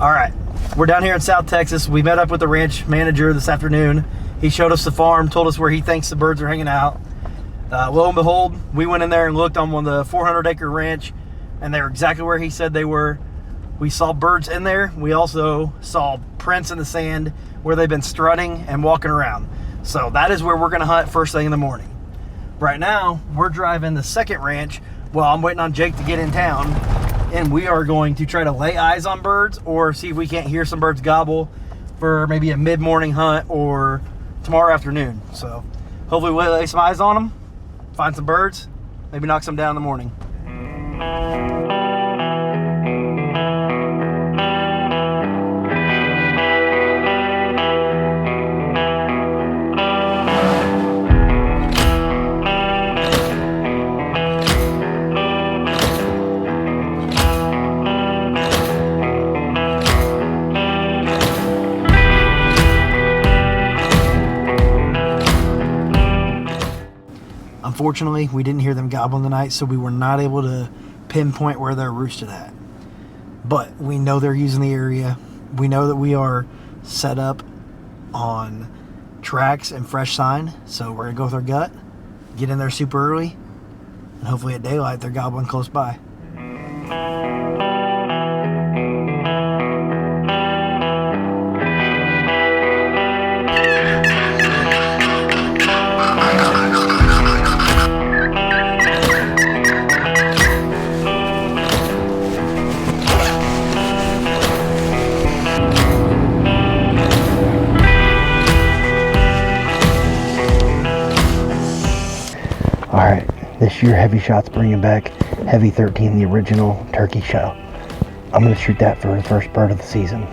All right, we're down here in South Texas. We met up with the ranch manager this afternoon. He showed us the farm, told us where he thinks the birds are hanging out. Lo and behold, we went in there and looked on one of the 400-acre ranch, and they were exactly where he said they were. We saw birds in there. We also saw prints in the sand where they've been strutting and walking around. So that is where we're gonna hunt first thing in the morning. Right now, we're driving the second ranch while I'm waiting on Jake to get in town, and we are going to try to lay eyes on birds or see if we can't hear some birds gobble for maybe a mid-morning hunt or tomorrow afternoon. So hopefully we'll lay some eyes on them, find some birds, maybe knock some down in the morning. Unfortunately, we didn't hear them gobbling tonight, so we were not able to pinpoint where they're roosted at. But we know they're using the area. We know that we are set up on tracks and fresh sign, so we're going to go with our gut, get in there super early, and hopefully at daylight they're gobbling close by. Alright, this year HEVI-SHOT's bringing back Heavy-13, the original turkey shell. I'm going to shoot that for the first bird of the season.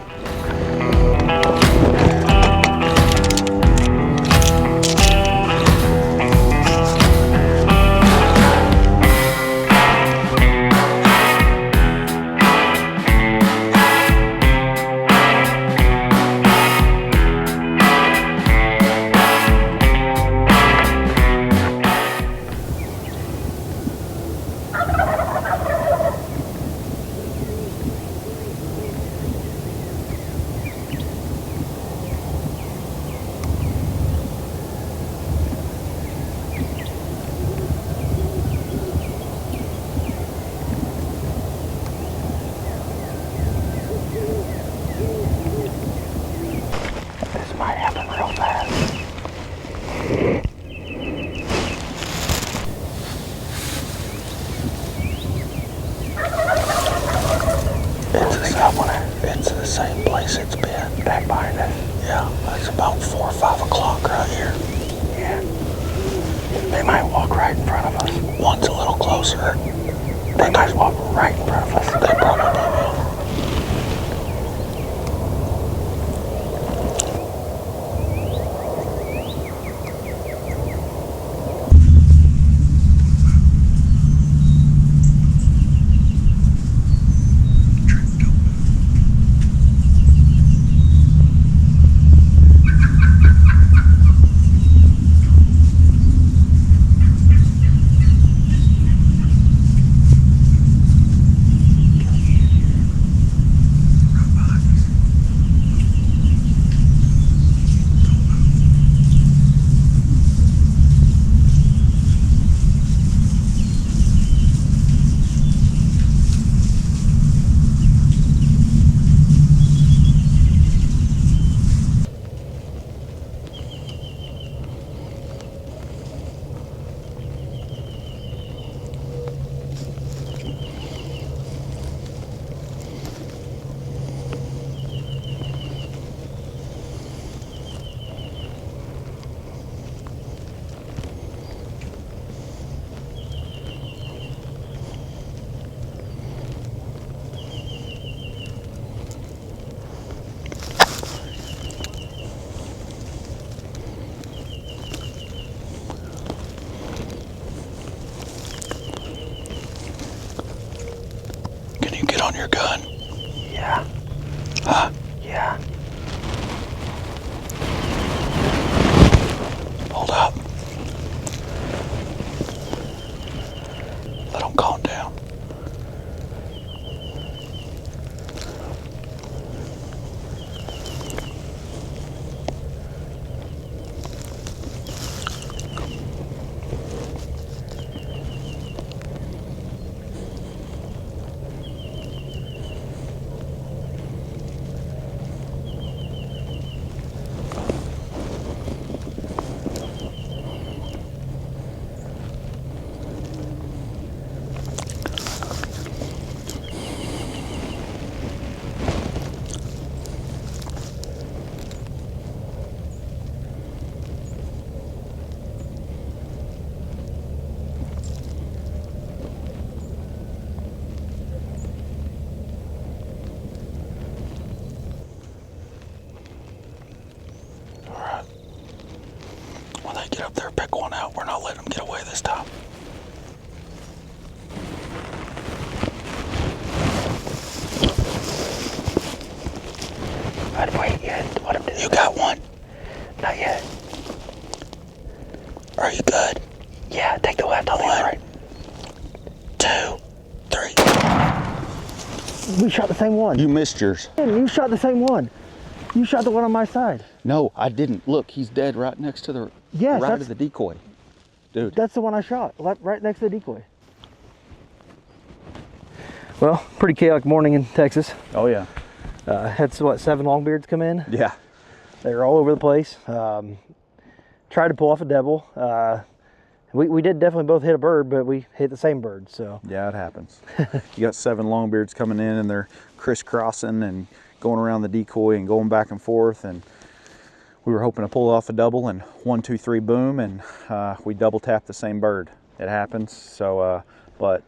Might happen real fast. It's a summoner. It's the same place it's been. Back behind us. Yeah, it's about 4 or 5 o'clock right here. Yeah. They might walk right in front of us. One's a little closer. They might walk right in front of us. They probably will. On your gun? Yeah. Huh? Yeah. Hold up. Let them calm down. I'd wait yet. Let him do You got one? Not yet. Are you good? Yeah, take the left on the right. 2, 3. We shot the same one. You missed yours. You shot the same one. You shot the one on my side. No, I didn't. Look, he's dead right next to the right of the decoy. Dude. That's the one I shot, right next to the decoy. Well, pretty chaotic morning in Texas. Oh yeah. Had what, 7 longbeards come in? Yeah. They were all over the place. Tried to pull off a devil. We did definitely both hit a bird, but we hit the same bird, so. Yeah, it happens. You got 7 longbeards coming in and they're crisscrossing and going around the decoy and going back and forth, and we were hoping to pull off a double, and 1, 2, 3, boom, and we double tapped the same bird. It happens. So, but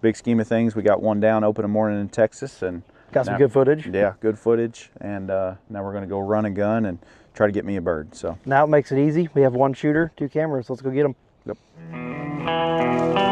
big scheme of things, we got one down open morning in Texas, and got some good footage. Yeah, good footage, and now we're going to go run a gun and try to get me a bird. So now it makes it easy. We have 1 shooter, 2 cameras. Let's go get them. Yep.